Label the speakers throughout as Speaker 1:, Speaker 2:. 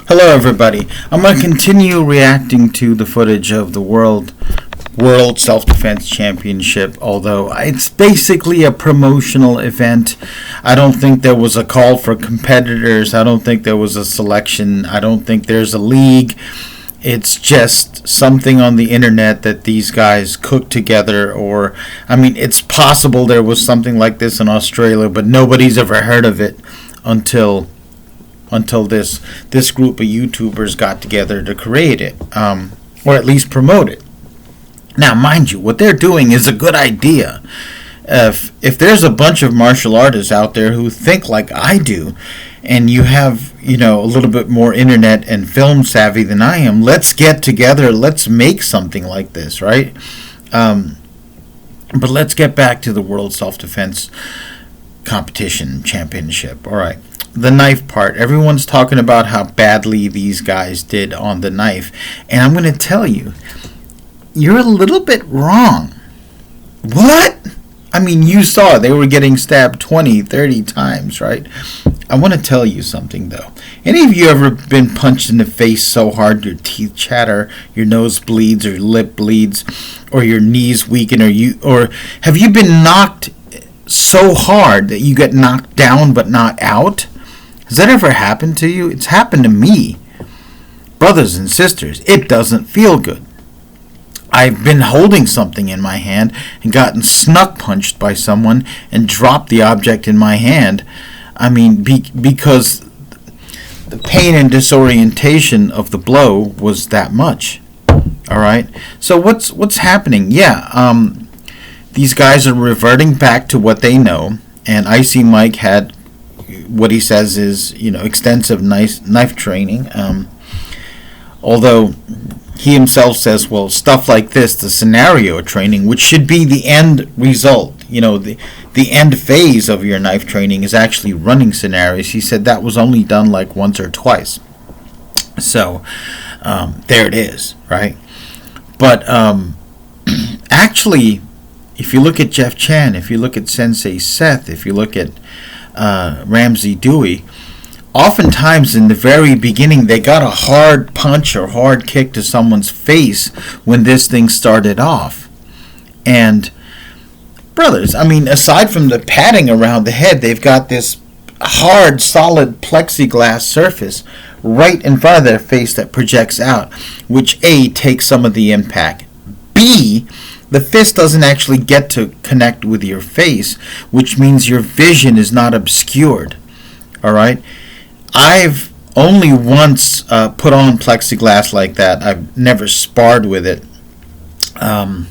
Speaker 1: Hello, everybody. I'm going to continue reacting to the footage of the World Self-Defense Championship, although it's basically a promotional event. I don't think there was a call for competitors. I don't think there was a selection. I don't think there's a league. It's just something on the internet that these guys cooked together, or, I mean, it's possible there was something like this in Australia, but nobody's ever heard of it until this group of YouTubers got together to create it, or at least promote it. Now, mind you, what they're doing is a good idea. If there's a bunch of martial artists out there who think like I do, and you have, a little bit more internet and film savvy than I am, let's get together, let's make something like this, right? But let's get back to the World Self-Defense Competition Championship. All right. The knife part. Everyone's talking about how badly these guys did on the knife. And I'm going to tell you, you're a little bit wrong. What? I mean, you saw they were getting stabbed 20, 30 times, right? I want to tell you something, though. Any of you ever been punched in the face so hard your teeth chatter, your nose bleeds, or your lip bleeds, or your knees weaken, or have you been knocked so hard that you get knocked down but not out? Has that ever happened to you? It's happened to me. Brothers and sisters, it doesn't feel good. I've been holding something in my hand and gotten snuck punched by someone and dropped the object in my hand. I mean, because the pain and disorientation of the blow was that much. All right? So what's happening? Yeah, these guys are reverting back to what they know, and Icy MIke had what he says is, extensive knife training. Although he himself says, well, stuff like this, the scenario training, which should be the end result, the end phase of your knife training is actually running scenarios. He said that was only done like once or twice. So there it is, right? But actually, if you look at Jeff Chan, if you look at Sensei Seth, if you look at Ramsey Dewey, oftentimes in the very beginning they got a hard punch or hard kick to someone's face when this thing started off. And brothers, I mean, aside from the padding around the head, they've got this hard, solid plexiglass surface right in front of their face that projects out, which A, takes some of the impact. B, the fist doesn't actually get to connect with your face, which means your vision is not obscured. All right? I've only once put on plexiglass like that. I've never sparred with it. I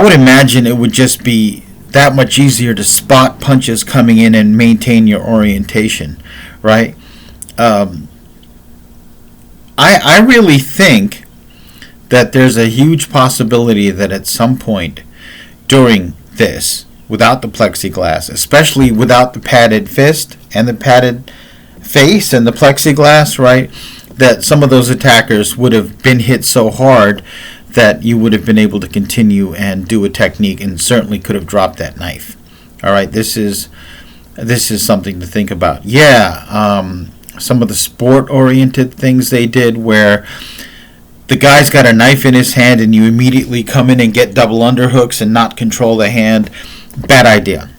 Speaker 1: would imagine it would just be that much easier to spot punches coming in and maintain your orientation, right? I really think that there's a huge possibility that at some point during this, without the plexiglass, especially without the padded fist and the padded face and the plexiglass, right, that some of those attackers would have been hit so hard that you would have been able to continue and do a technique and certainly could have dropped that knife. All right, this is something to think about. Yeah, some of the sport-oriented things they did where the guy's got a knife in his hand and you immediately come in and get double underhooks and not control the hand. Bad idea.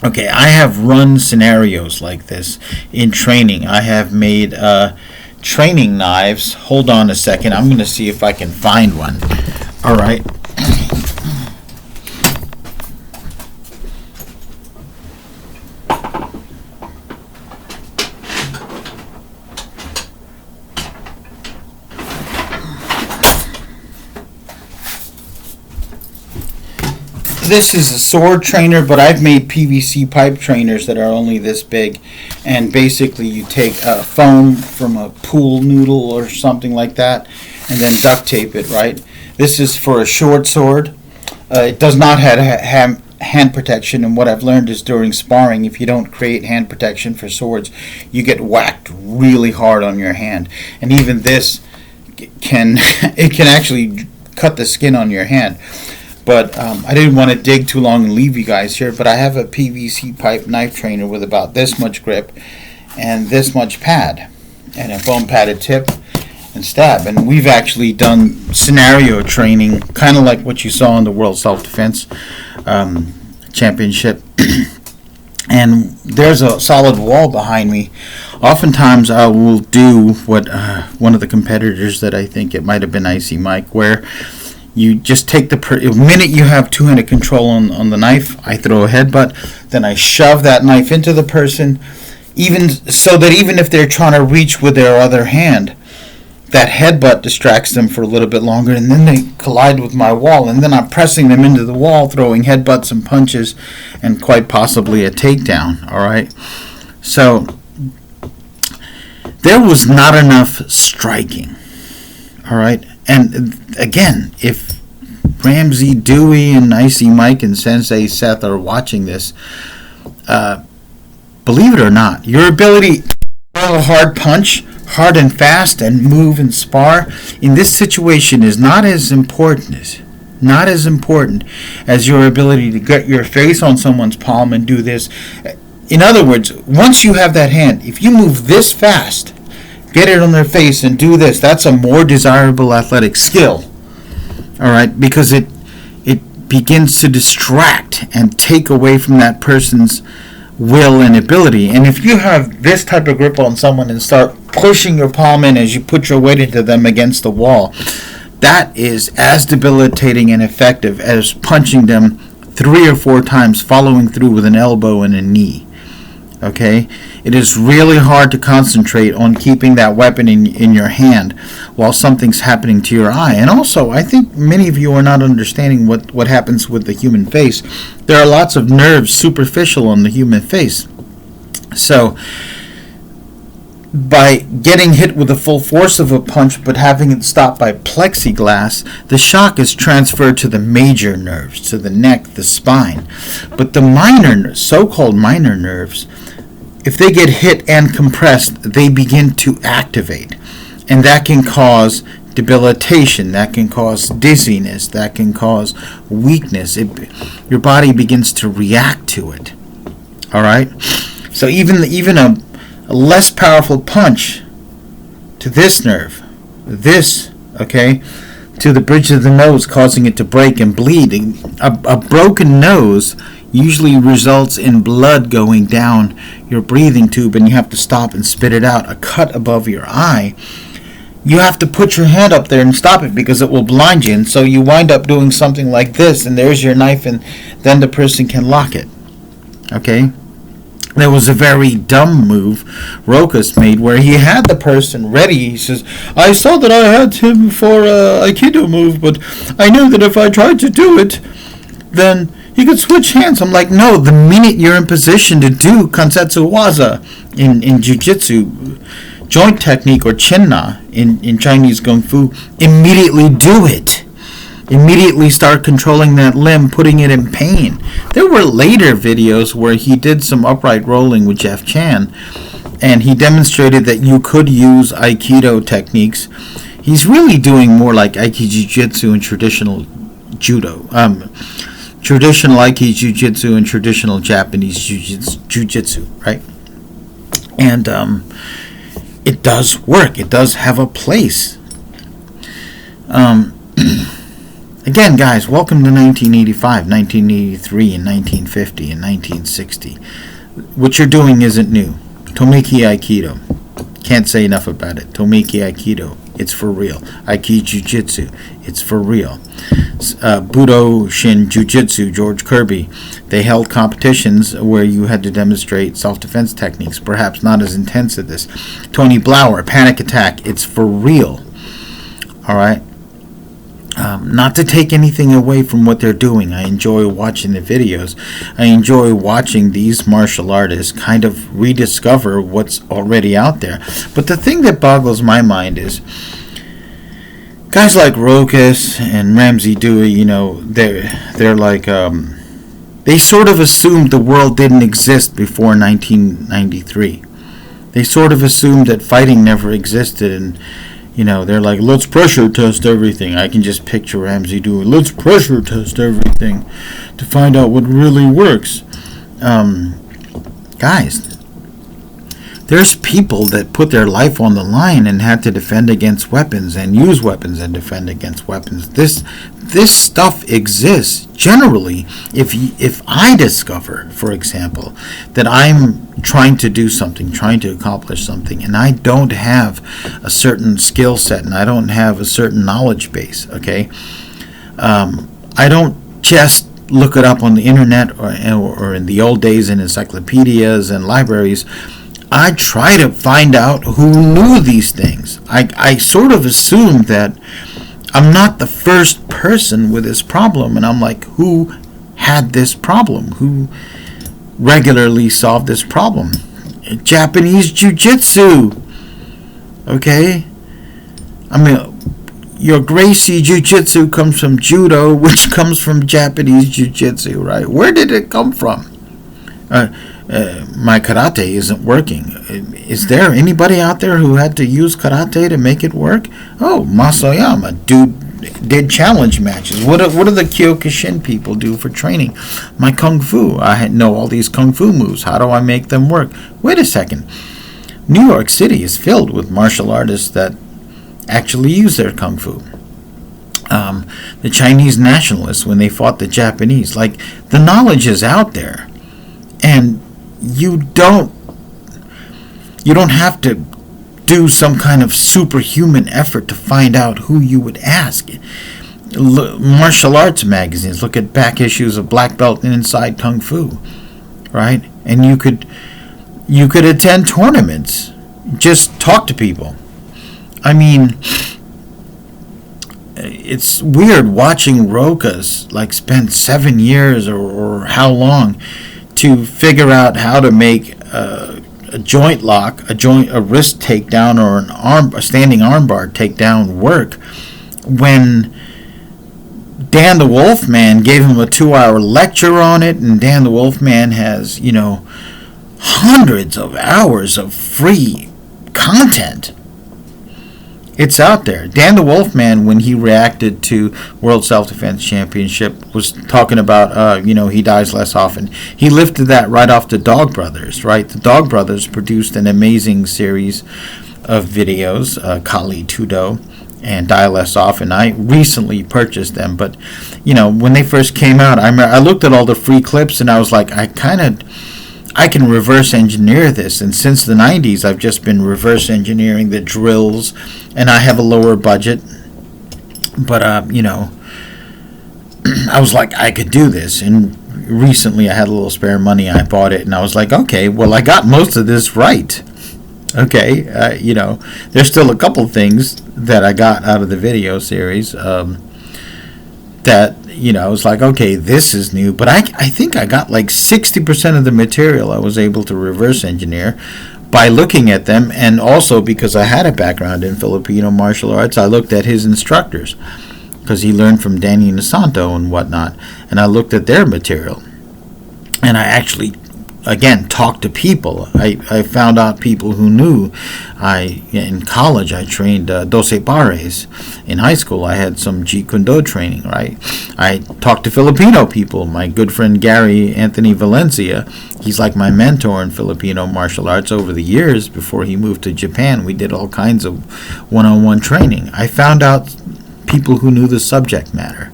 Speaker 1: Okay, I have run scenarios like this in training. I have made training knives. Hold on a second. I'm going to see if I can find one. All right. This is a sword trainer, but I've made PVC pipe trainers that are only this big, and basically you take a foam from a pool noodle or something like that and then duct tape it, right? This is for a short sword. It does not have hand protection, and what I've learned is during sparring, if you don't create hand protection for swords, you get whacked really hard on your hand, and even this can actually cut the skin on your hand. But I didn't want to dig too long and leave you guys here, but I have a PVC pipe knife trainer with about this much grip and this much pad. and a foam padded tip and stab. And we've actually done scenario training, kind of like what you saw in the World Self-Defense Championship. And there's a solid wall behind me. Oftentimes I will do what one of the competitors, that I think it might have been Icy MIke, where you just take the minute you have two-handed control on the knife, I throw a headbutt, then I shove that knife into the person, even so that even if they're trying to reach with their other hand, that headbutt distracts them for a little bit longer, and then they collide with my wall, and then I'm pressing them into the wall, throwing headbutts and punches, and quite possibly a takedown. All right, so there was not enough striking. All right, and again, if Ramsey Dewey and Icy MIke and Sensei Seth are watching this, believe it or not, your ability to throw a hard punch, hard and fast, and move and spar in this situation is not as important as your ability to get your face on someone's palm and do this. In other words, once you have that hand, if you move this fast, get it on their face and do this, that's a more desirable athletic skill. All right, because it begins to distract and take away from that person's will and ability. And if you have this type of grip on someone and start pushing your palm in as you put your weight into them against the wall, that is as debilitating and effective as punching them 3 or 4 times, following through with an elbow and a knee. Okay, it is really hard to concentrate on keeping that weapon in your hand while something's happening to your eye. And also, I think many of you are not understanding what happens with the human face. There are lots of nerves superficial on the human face. So by getting hit with the full force of a punch but having it stopped by plexiglass, the shock is transferred to the major nerves, to the neck, the spine. But the minor, so-called minor nerves, if they get hit and compressed, they begin to activate. And that can cause debilitation, that can cause dizziness, that can cause weakness. Your body begins to react to it. All right? So even a less powerful punch to this nerve, okay, to the bridge of the nose, causing it to break and bleed. A broken nose usually results in blood going down your breathing tube, and you have to stop and spit it out. A cut above your eye, you have to put your hand up there and stop it because it will blind you, and so you wind up doing something like this, and there's your knife, and then the person can lock it. Okay? There was a very dumb move Rokas made where he had the person ready. He says, I saw that I had him for a Aikido move, but I knew that if I tried to do it, then he could switch hands. I'm like, no, the minute you're in position to do Kansetsu Waza in Jiu-Jitsu, joint technique, or Chinna in Chinese Kung Fu, immediately do it. Immediately start controlling that limb, putting it in pain. There were later videos where he did some upright rolling with Jeff Chan, and he demonstrated that you could use Aikido techniques. He's really doing more like Aiki Jiu-Jitsu and traditional Judo. Traditional Aiki Jiu-Jitsu and traditional Japanese Jiu-Jitsu, right? And it does work. It does have a place. Again, guys, welcome to 1985, 1983, and 1950, and 1960. What you're doing isn't new. Tomiki Aikido. Can't say enough about it. Tomiki Aikido. It's for real. Aiki Jiu-Jitsu. It's for real. Budo Shin Jiu-Jitsu, George Kirby. They held competitions where you had to demonstrate self-defense techniques, perhaps not as intense as this. Tony Blauer, Panic Attack. It's for real. All right? Not to take anything away from what they're doing. I enjoy watching the videos. I enjoy watching these martial artists kind of rediscover what's already out there. But the thing that boggles my mind is guys like Rokas and Ramsey Dewey, you know, they're like they sort of assumed the world didn't exist before 1993. They sort of assumed that fighting never existed, and you know, they're like, let's pressure test everything. I can just picture Ramsey doing, let's pressure test everything to find out what really works. Guys, There's people that put their life on the line and had to defend against weapons and use weapons and defend against weapons. This stuff exists. Generally, if I discover, for example, that I'm trying to do something, trying to accomplish something, and I don't have a certain skill set and I don't have a certain knowledge base, okay, I don't just look it up on the internet or in the old days in encyclopedias and libraries. I try to find out who knew these things. I sort of assume that I'm not the first person with this problem, and I'm like, who had this problem? Who regularly solved this problem? Japanese jiu-jitsu. Okay? I mean, your Gracie jiu-jitsu comes from judo, which comes from Japanese jiu-jitsu, right? Where did it come from? My karate isn't working. Is there anybody out there who had to use karate to make it work? Oh, Masoyama, dude, did challenge matches. What do the Kyokushin people do for training? My kung fu. I know all these kung fu moves. How do I make them work? Wait a second. New York City is filled with martial artists that actually use their kung fu. The Chinese nationalists, when they fought the Japanese, like, the knowledge is out there, and you don't have to do some kind of superhuman effort to find out who you would ask. Martial arts magazines, look at back issues of Black Belt and Inside Kung Fu, right? And you could attend tournaments, just talk to people. I mean, it's weird watching Rokas like spend 7 years or how long to figure out how to make a joint lock, a wrist takedown, or a standing armbar takedown work, when Dan the Wolfman gave him a 2-hour lecture on it, and Dan the Wolfman has, hundreds of hours of free content. It's out there. Dan the Wolfman, when he reacted to World Self-Defense Championship, was talking about, he dies less often. He lifted that right off the Dog Brothers, right? The Dog Brothers produced an amazing series of videos, Kali Tudo and Die Less Often. I recently purchased them, but, when they first came out, I looked at all the free clips and I was like, I can reverse engineer this, and since the 90s I've just been reverse engineering the drills, and I have a lower budget, but I was like, I could do this, and recently I had a little spare money, I bought it, and I was like, okay, well, I got most of this right. Okay, there's still a couple things that I got out of the video series that I was like, okay, this is new, but I think I got like 60% of the material I was able to reverse engineer by looking at them, and also because I had a background in Filipino martial arts, I looked at his instructors, because he learned from Danny Nasanto and whatnot, and I looked at their material, and I actually, again, talked to people. I found out people who knew. In college, I trained doce pares. In high school, I had some Jeet Kune Do training, right? I talked to Filipino people. My good friend Gary Anthony Valencia, he's like my mentor in Filipino martial arts over the years. Before he moved to Japan, we did all kinds of one-on-one training. I found out people who knew the subject matter,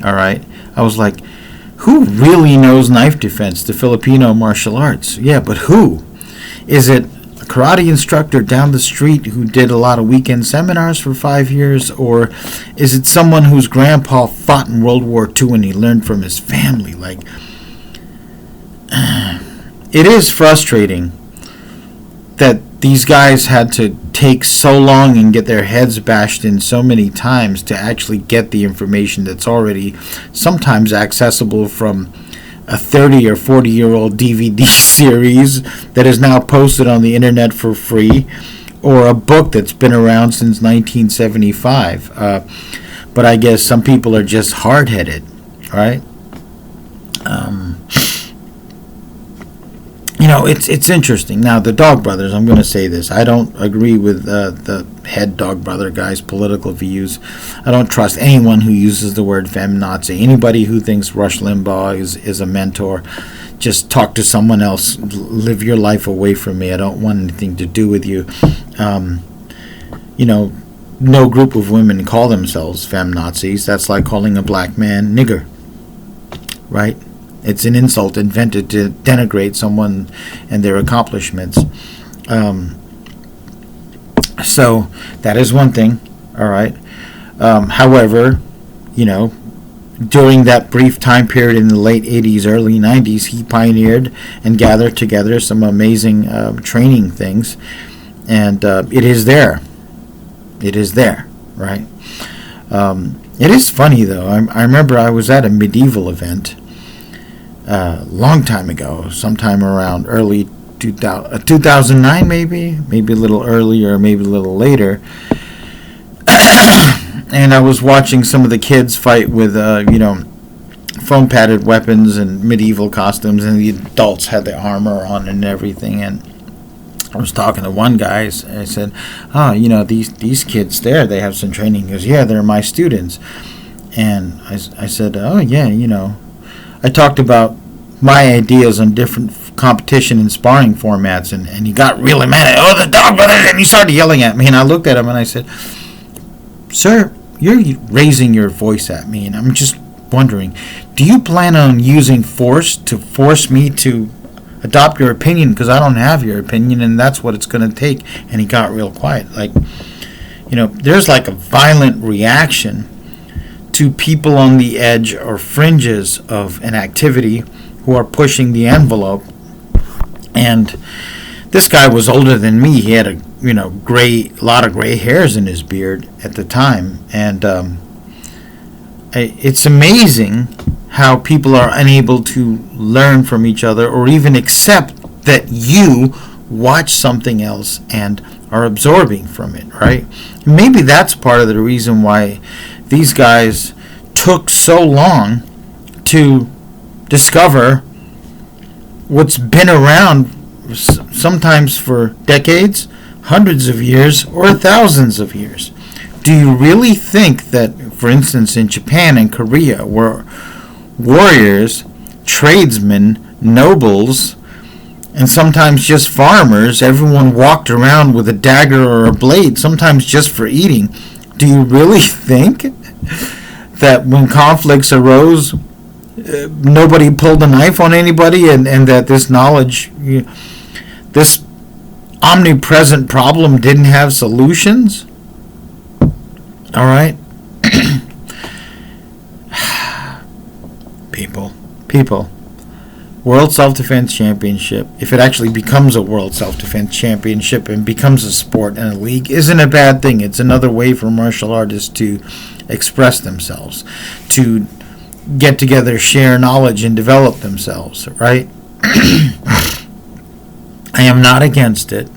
Speaker 1: all right? I was like, who really knows knife defense, the Filipino martial arts? Yeah, but who? Is it a karate instructor down the street who did a lot of weekend seminars for 5 years? Or is it someone whose grandpa fought in World War II and he learned from his family? Like, it is frustrating that these guys had to take so long and get their heads bashed in so many times to actually get the information that's already sometimes accessible from a 30 or 40-year-old DVD series that is now posted on the internet for free, or a book that's been around since 1975. But I guess some people are just hard-headed, right? It's interesting. Now, the Dog Brothers, I'm going to say this. I don't agree with the head Dog Brother guy's political views. I don't trust anyone who uses the word feminazi. Anybody who thinks Rush Limbaugh is a mentor, just talk to someone else. Live your life away from me. I don't want anything to do with you. No group of women call themselves feminazis. That's like calling a black man nigger, right? It's an insult invented to denigrate someone and their accomplishments. So that is one thing, all right? However, during that brief time period in the late 80s, early 90s, he pioneered and gathered together some amazing training things. And it is there. It is there, right? It is funny, though. I remember I was at a medieval event long time ago, sometime around early 2009, maybe a little earlier, maybe a little later. And I was watching some of the kids fight with, foam padded weapons and medieval costumes, and the adults had their armor on and everything. And I was talking to one guy, and I said, these kids there, they have some training. He goes, yeah, they're my students. And I said, oh, yeah, I talked about my ideas on different competition and sparring formats, and he got really mad at, the Dog Brothers, and he started yelling at me, and I looked at him and I said, sir, you're raising your voice at me, and I'm just wondering, do you plan on using force to force me to adopt your opinion? Because I don't have your opinion, and that's what it's going to take. And he got real quiet. There's like a violent reaction to people on the edge or fringes of an activity who are pushing the envelope. And this guy was older than me. He had a lot of gray hairs in his beard at the time, and it's amazing how people are unable to learn from each other or even accept that you watch something else and are absorbing from it, right? Maybe that's part of the reason why these guys took so long to discover what's been around sometimes for decades, hundreds of years, or thousands of years. Do you really think that, for instance, in Japan and Korea, where warriors, tradesmen, nobles, and sometimes just farmers, everyone walked around with a dagger or a blade, sometimes just for eating, do you really think that when conflicts arose, nobody pulled a knife on anybody, and that this knowledge, this omnipresent problem didn't have solutions? All right? People. World Self-Defense Championship, if it actually becomes a World Self-Defense Championship and becomes a sport and a league, isn't a bad thing. It's another way for martial artists to express themselves, to get together, share knowledge, and develop themselves, right? I am not against it.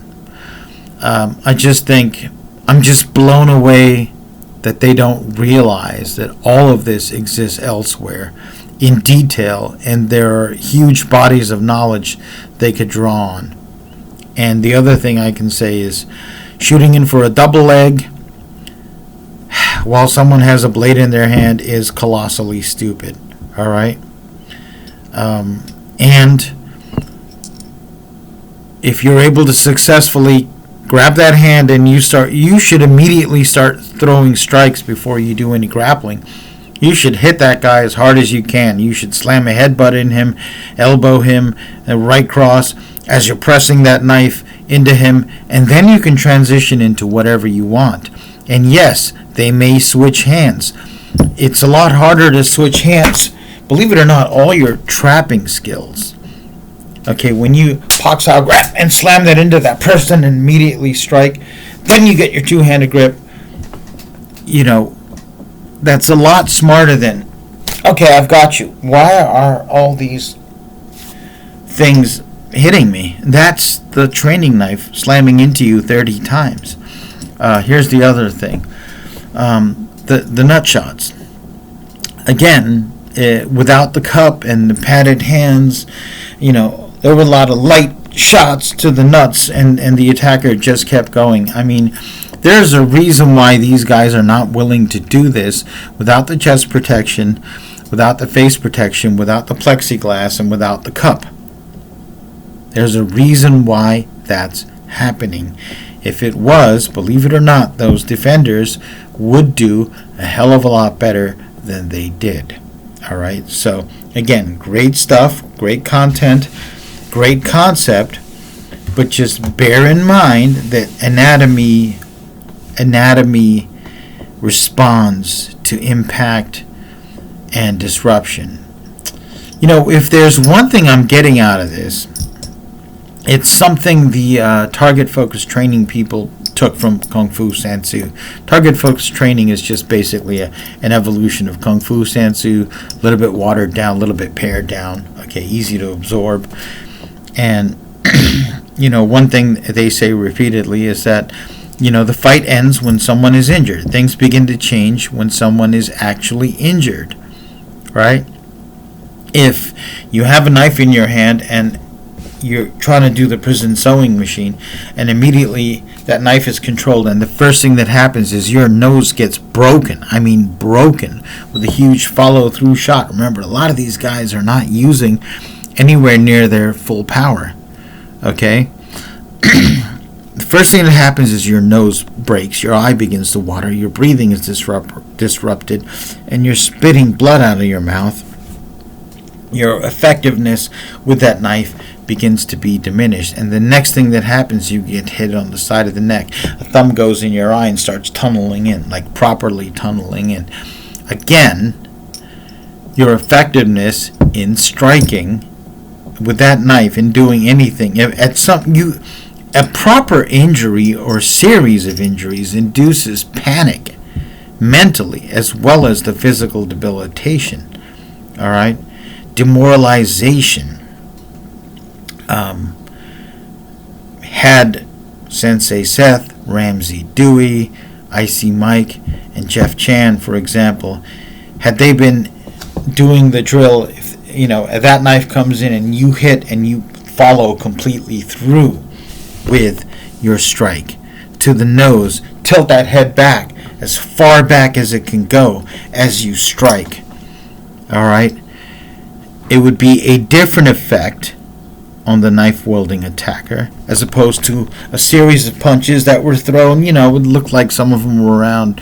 Speaker 1: I just think I'm just blown away that they don't realize that all of this exists elsewhere in detail, and there are huge bodies of knowledge they could draw on. And the other thing I can say is shooting in for a double leg while someone has a blade in their hand is colossally stupid. All right? And if you're able to successfully grab that hand and you should immediately start throwing strikes before you do any grappling. You should hit that guy as hard as you can. You should slam a headbutt in him, elbow him, a right cross as you're pressing that knife into him, and then you can transition into whatever you want. And yes, they may switch hands. It's a lot harder to switch hands. Believe it or not, all your trapping skills. Okay, when you pox out grab and slam that into that person and immediately strike, then you get your two-handed grip. That's a lot smarter than, okay, I've got you. Why are all these things hitting me? That's the training knife slamming into you 30 times. Here's the other thing. The nut shots. Again, without the cup and the padded hands, there were a lot of light shots to the nuts, and the attacker just kept going. I mean, there's a reason why these guys are not willing to do this without the chest protection, without the face protection, without the plexiglass, and without the cup. There's a reason why that's happening. If it was, believe it or not, those defenders would do a hell of a lot better than they did. All right, so again, great stuff, great content, great concept, but just bear in mind that anatomy responds to impact and disruption. You know, if there's one thing I'm getting out of this, it's something the target focus training people took from Kung Fu Sansu. Target focus training is just basically an evolution of Kung Fu Sansu, a little bit watered down, a little bit pared down, okay, easy to absorb. And, you know, one thing they say repeatedly is that, you know, the fight ends when someone is injured. Things begin to change when someone is actually injured, right? If you have a knife in your hand and you're trying to do the prison sewing machine, and immediately that knife is controlled, and the first thing that happens is your nose gets broken. I mean broken, with a huge follow-through shot. Remember, a lot of these guys are not using anywhere near their full power, okay? The first thing that happens is your nose breaks, your eye begins to water, your breathing is disrupted, and you're spitting blood out of your mouth. Your effectiveness with that knife begins to be diminished, and the next thing that happens, you get hit on the side of the neck. A thumb goes in your eye and starts tunneling in, like properly tunneling in. Again, your effectiveness in striking with that knife, in doing anything, a proper injury or series of injuries induces panic mentally as well as the physical debilitation. All right, demoralization. Had Sensei Seth, Ramsey Dewey, Icy MIke, and Jeff Chan, for example, had they been doing the drill, if, you know, that knife comes in and you hit and you follow completely through with your strike to the nose, tilt that head back as far back as it can go as you strike. All right, it would be a different effect on the knife-wielding attacker, as opposed to a series of punches that were thrown, you know, it would look like some of them were around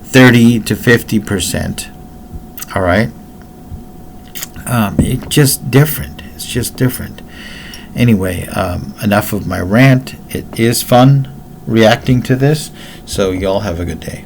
Speaker 1: 30 to 50%. All right? It's just different. It's just different. Anyway, enough of my rant. It is fun reacting to this, so y'all have a good day.